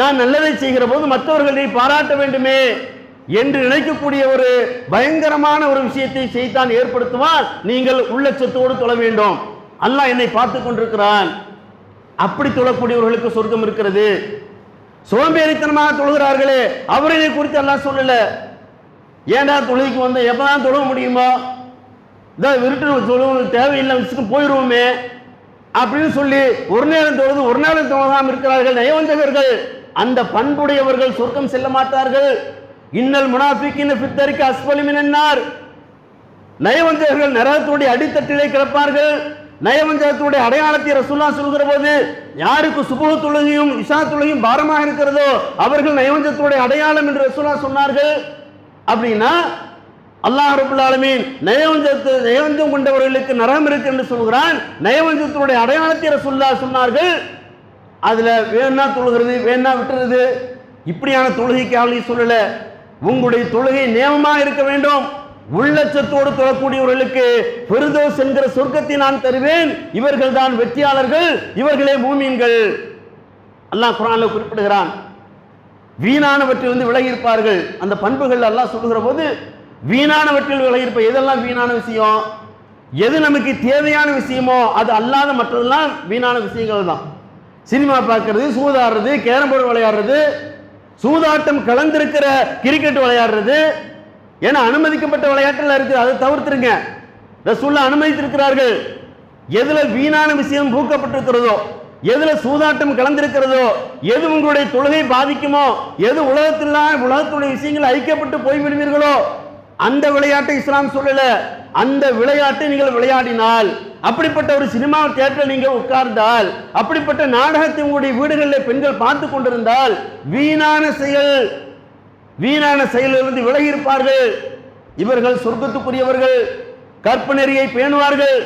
நான் நல்லதை செய்கிற போது மற்றவர்களை பாராட்ட வேண்டுமே என்று நினைக்கக்கூடிய ஒரு பயங்கரமான ஒரு விஷயத்தை ஷைத்தான் ஏற்படுத்துவான். நீங்கள் உள்ளச்சத்தோடு தொழ வேண்டும், அல்லாஹ் என்னை பார்த்து கொண்டிருக்கிறான். அப்படி தொழக்கூடியவர்களுக்கு சொர்க்கம் இருக்கிறது. சோம்பேறித்தனமாக தொழுகிறார்களே அவர்களை குறித்து அல்லாஹ் சொல்லல. ஏன்டா தொழுகைக்கு வந்த எப்பதான் தொழ முடியுமோ, இந்த விருட்டு தொழுவது தேவையில்லை வச்சுட்டு போயிடுவோமே அப்படின்னு சொல்லி ஒரு நேரம் தொழுது ஒரு நேரம் தொழாமல் இருக்கிறார்கள் நயவஞ்சகர்கள். அந்த பண்புடையவர்கள் சொர்க்கம் செல்ல மாட்டார்கள். இன்னல் முனாஃபிகீன ஃபித்தரிக்க அஸ்ஃபலி மினன்னார். நயவஞ்சகர்கள் நரகத்துடைய அடித்தட்டிலே கிடப்பார்கள். நயவஞ்சகத்துடைய அடையாளத்தை ரசூலுல்லாஹ் சொல்கிற போது யாருக்கு சுபஹ் தொழுகையும் இஷா தொழுகையும் பாரமாக இருக்கிறதோ அவர்கள் நயவஞ்சகத்துடைய அடையாளம் என்று ரசூலுல்லாஹ் சொன்னார்கள். அப்படின்னா அல்லாஹ் ரப்பல் ஆலமீன் நயவஞ்சம் கொண்டவர்களுக்கு நரகம் இருக்கு என்று சொல்கிறான். நயவஞ்சகத்துடைய அடையாளத்தை ரசூலுல்லாஹ் சொன்னார்கள். அதுல வேணா தொழுகிறது வேணா விட்டுறது இப்படியான தொழுகைக்கு அவளை சொல்லல. உங்களுடைய தொழுகை நியமமாக இருக்க வேண்டும். உள்ளச்சத்தோடு தொழக்கூடியவர்களுக்கு ஃபிர்தௌஸ் என்கிற சொர்க்கத்தை நான் தருவேன். இவர்கள் தான் வெற்றியாளர்கள், இவர்களே மூமீன்கள். அல்லாஹ் குர்ஆன்ல குறிப்பிடுகிறான். வீணானவற்றிலிருந்து விலகி இருப்பார்கள். அந்த பண்புகள் அல்லாஹ் சொல்லுகிற போது வீணானவற்றில் விலகி இருப்ப. எதெல்லாம் வீணான விஷயம், எது நமக்கு தேவையான விஷயமோ அது அல்லாத மற்றதெல்லாம் வீணான விஷயங்கள் தான். சினிமா பார்க்கறது, சூதாடுறது, கேரம் போர்டு விளையாடுறது, சூதாட்டம் கலந்திருக்கிற கிரிக்கெட் விளையாடுறது, ஏன்னா அனுமதிக்கப்பட்ட விளையாட்டுல இருக்கு, அதை தவிர்த்துருங்க. ரசூலுல்லாஹ் அனுமதித்திருக்கிறார்கள். எதுல வீணான விஷயம் பூக்கப்பட்டிருக்கிறதோ, எதுல சூதாட்டம் கலந்திருக்கிறதோ, எது உங்களுடைய தொழுகை பாதிக்குமோ, எது உலகத்துடைய விஷயங்கள் ஐக்கியப்பட்டு போய்விடுவீர்களோ அந்த விளையாட்டை இஸ்லாம் சொல்லல. அந்த விளையாட்டை நீங்கள் விளையாடினால், அப்படிப்பட்ட ஒரு சினிமா தியேட்டரில் நீங்கள் உட்கார்ந்தால், அப்படிப்பட்ட நாடகத்தை உங்களுடைய வீடுகளில் பெண்கள் பார்த்து கொண்டிருந்தால் வீணான செயலிலிருந்து விலகி இருப்பார்கள். இவர்கள் சொர்க்கத்துக்குரியவர்கள். கற்பு நெறியை பேணுவார்கள்.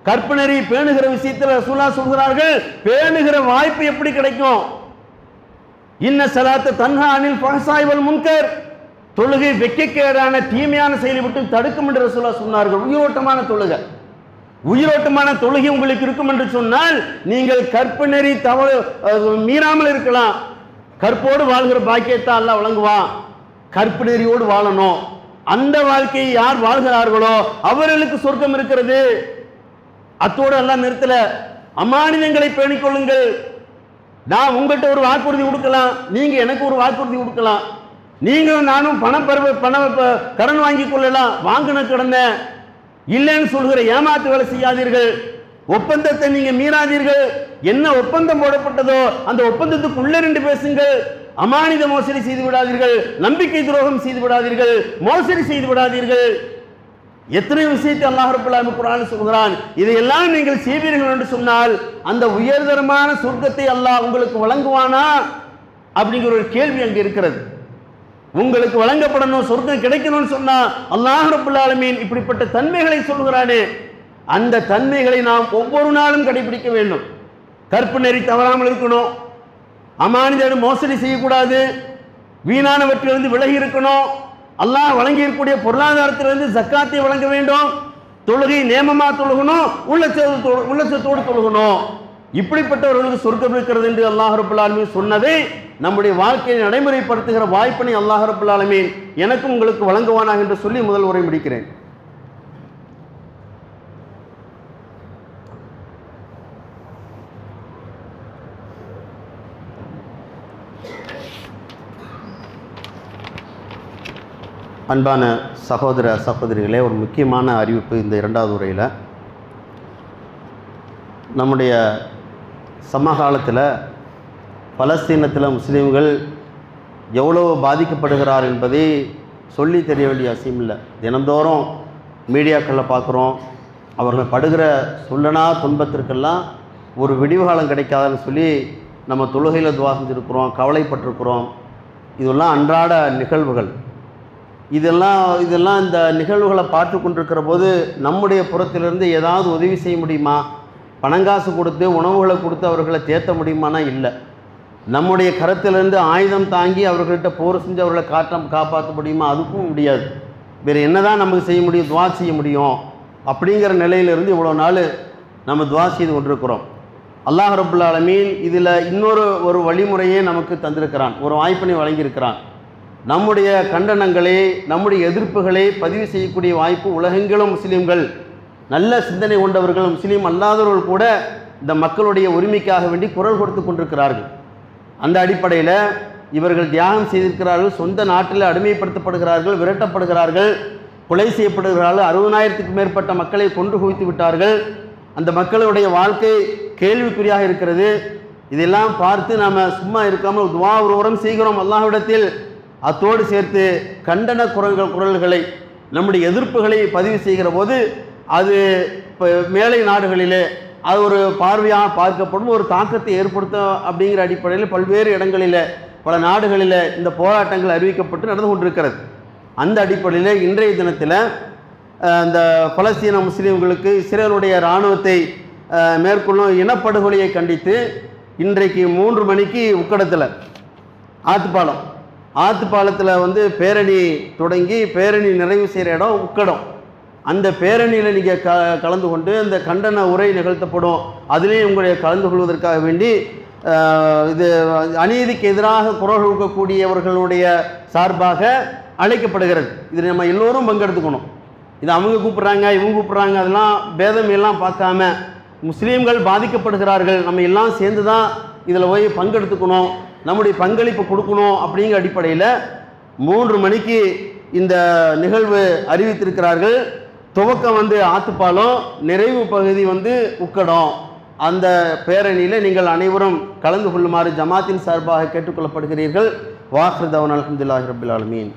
கற்பு நெறி பேணுகிற விஷயத்தில் ரசூலுல்லாஹ் சொல்கிறார்கள், பேணுகிற வாய்ப்பு எப்படி கிடைக்கும்? இன்ன ஸலாத்த தன்ஹா அனில் ஃபஹ்ஷாய் வல் முன்கர். தொழுகை வெட்கக்கேடான தீமையான செயலை விட்டு தடுக்கும் என்று ரசூலுல்லாஹ் சொன்னார்கள். உயிரோட்டமான தொழுகை, உயிரோட்டமான தொழுகை உங்களுக்கு இருக்கும் என்று சொன்னால் நீங்கள் கற்பு நெறி மீறாமல் இருக்கலாம். கற்போடு வாழ்கிற பாக்கியத்தை அல்லாஹ் வழங்குவான். கற்பு நெறியோடு வாழணும். அந்த வாழ்க்கையை யார் வாழ்கிறார்களோ அவர்களுக்கு சொர்க்கம் இருக்கிறது. அத்தோடு எல்லாம் நிறுத்தல. அமானிதங்களை பேணிக் கொள்ளுங்கள். நான் உங்கள்கிட்ட ஒரு வாக்குறுதி கொடுக்கலாம், நீங்க எனக்கு ஒரு வாக்குறுதி கொடுக்கலாம். நீங்களும் நானும் கடன் வாங்கி கொள்ளலாம். வாங்கின கடனை இல்லைன்னு சொல்கிற ஏமாத்து வேலை செய்யாதீர்கள். ஒப்பந்தத்தை நீங்க மீறாதீர்கள். என்ன ஒப்பந்தம் போடப்பட்டதோ அந்த ஒப்பந்தத்துக்குள்ளே ரெண்டு பேசுங்கள். அமானித மோசடி செய்து விடாதீர்கள், நம்பிக்கை துரோகம் செய்து விடாதீர்கள், மோசடி செய்து விடாதீர்கள். எத்தனை விஷயத்தை அல்லாஹ் ரப்பல் ஆலமீன் குர்ஆனில் சொல்கிறான். இதையெல்லாம் நீங்கள் செய்வீர்கள் என்று சொன்னால் அந்த உயர்தரமான சொர்க்கத்தை அல்லாஹ் உங்களுக்கு வழங்குவானா அப்படிங்கிற ஒரு கேள்வி அங்கே இருக்கிறது. உங்களுக்கு வழங்கப்படணும், சொர்க்கம் கிடைக்கணும்னு சொன்னா அல்லாஹ் ரப்பல் ஆலமீன் இப்படிப்பட்ட தன்மைகளை சொல்கிறானே, அந்த தன்மைகளை நாம் ஒவ்வொரு நாளும் கடைபிடிக்க வேண்டும். கற்பு நெறி தவறாமல் இருக்கணும், அமானித மோசடி செய்யக்கூடாது, வீணானவற்றிலிருந்து விலகி இருக்கணும், அல்லாஹ் வழங்கி இருக்கக்கூடிய பொருளாதாரத்திலிருந்து ஜக்காத்தை வழங்க வேண்டும், தொழுகை நேமமா தொழுகணும், உள்ளச்சத்தோடு தொழுகணும். இப்படிப்பட்டவர்களுக்கு சொர்க்கம் இருக்கிறது என்று அல்லாஹ் ரப்பல் ஆலமீன் சொன்னதை நம்முடைய வாழ்க்கையை நடைமுறைப்படுத்துகிற வாய்ப்பினை அல்லாஹ் ரப்பல் ஆலமீன் எனக்கும் உங்களுக்கு வழங்குவானாக என்று சொல்லி முதல் உரை முடிக்கிறேன். அன்பான சகோதர சகோதரிகளே, ஒரு முக்கியமான அறிவிப்பு இந்த இரண்டாவது உரையில். நம்முடைய சமகாலத்தில் பலஸ்தீனத்தில் முஸ்லீம்கள் எவ்வளோ பாதிக்கப்படுகிறார் என்பதை சொல்லி தெரிய வேண்டிய அவசியம் இல்லை. தினந்தோறும் மீடியாக்களில் பார்க்குறோம். அவர்கள் படுகிற சொல்லனா துன்பத்திற்கெல்லாம் ஒரு விடிவுகாலம் கிடைக்காதுன்னு சொல்லி நம்ம தொழுகையில் துவா செஞ்சுருக்கிறோம், கவலைப்பட்டிருக்கிறோம். இதெல்லாம் அன்றாட நிகழ்வுகள். இதெல்லாம் இந்த நிகழ்வுகளை பார்த்து கொண்டிருக்கிற போது நம்முடைய புறத்திலிருந்து ஏதாவது உதவி செய்ய முடியுமா? பணங்காசு கொடுத்து உணவுகளை கொடுத்து அவர்களை தேற்ற முடியுமானா இல்லை. நம்முடைய கரத்திலிருந்து ஆயுதம் தாங்கி அவர்கள்ட்ட போர் செஞ்சு அவர்களை காப்பாற்ற முடியுமா? அதுக்கும் முடியாது. வேறு என்ன தான் நமக்கு செய்ய முடியும்? துவா செய்ய முடியும். அப்படிங்கிற நிலையிலிருந்து இவ்வளோ நாள் நம்ம துவா செய்து கொண்டிருக்கிறோம். அல்லாஹ் ரப்புல் ஆலமீன் இதில் இன்னொரு வழிமுறையே நமக்கு தந்திருக்கிறான், ஒரு வாய்ப்பினை வழங்கியிருக்கிறான். நம்முடைய கண்டனங்களை, நம்முடைய எதிர்ப்புகளை பதிவு செய்யக்கூடிய வாய்ப்பு உலகெங்கிலும் முஸ்லீம்கள், நல்ல சிந்தனை கொண்டவர்கள், முஸ்லீம் அல்லாதவர்கள் கூட இந்த மக்களுடைய உரிமைக்காக வேண்டி குரல் கொடுத்து கொண்டிருக்கிறார்கள். அந்த அடிப்படையில் இவர்கள் தியாகம் செய்திருக்கிறார்கள். சொந்த நாட்டில் அடிமைப்படுத்தப்படுகிறார்கள், விரட்டப்படுகிறார்கள், கொலை செய்யப்படுகிறார்கள். 60,000க்கும் மேற்பட்ட மக்களை கொன்று குவித்து விட்டார்கள். அந்த மக்களுடைய வாழ்க்கை கேள்விக்குறியாக இருக்கிறது. இதெல்லாம் பார்த்து நாம் சும்மா இருக்காமல் துவா உரம் செய்கிறோம் அல்லாஹ்விடத்தில். அத்தோடு சேர்த்து கண்டன குரல்களை, நம்முடைய எதிர்ப்புகளை பதிவு செய்கிற போது அது இப்போ மேலை நாடுகளிலே அது ஒரு பார்வையாக பார்க்கப்படும், ஒரு தாக்கத்தை ஏற்படுத்தும். அப்படிங்கிற அடிப்படையில் பல்வேறு இடங்களில், பல நாடுகளில் இந்த போராட்டங்கள் அறிவிக்கப்பட்டு நடந்து கொண்டிருக்கிறது. அந்த அடிப்படையில் இன்றைய தினத்தில் இந்த பலஸ்தீன முஸ்லீம்களுக்கு இஸ்ரேலுடைய இராணுவத்தை மேற்கொள்ளும் இனப்படுகொலையை கண்டித்து இன்றைக்கு 3 மணிக்கு உக்கடத்தில் ஆத்துப்பாலத்தில் பேரணி தொடங்கி பேரணி நிறைவு செய்கிற இடம் உக்கடம். அந்த பேரணியில் நீங்கள் கலந்து கொண்டு அந்த கண்டன உரை நிகழ்த்தப்படும். அதிலேயும் உங்களுடைய கலந்து கொள்வதற்காக வேண்டி இது அநீதிக்கு எதிராக குரல் கொடுக்கக்கூடியவர்களுடைய சார்பாக அழைக்கப்படுகிறது. இது நம்ம எல்லோரும் பங்கெடுத்துக்கணும். இது அவங்க கூப்பிட்றாங்க, இவங்க கூப்பிட்றாங்க, அதெல்லாம் பேதம் எல்லாம் பார்க்காம முஸ்லீம்கள் பாதிக்கப்படுகிறார்கள், நம்ம எல்லாம் சேர்ந்து தான் இதில் போய் பங்கெடுத்துக்கணும், நம்முடைய பங்களிப்பு கொடுக்கணும். அப்படிங்கிற அடிப்படையில் 3 மணிக்கு இந்த நிகழ்வு அறிவித்திருக்கிறார்கள். துவக்கம் ஆத்துப்பாலம், நிறைவு பகுதி உக்கடம். அந்த பேரணியில் நீங்கள் அனைவரும் கலந்து கொள்ளுமாறு ஜமாத்தின் சார்பாக கேட்டுக்கொள்ளப்படுகிறீர்கள். வாஹிர் தவன் அல்ஹம்துலில்லாஹி ரப்பில் ஆலமீன்.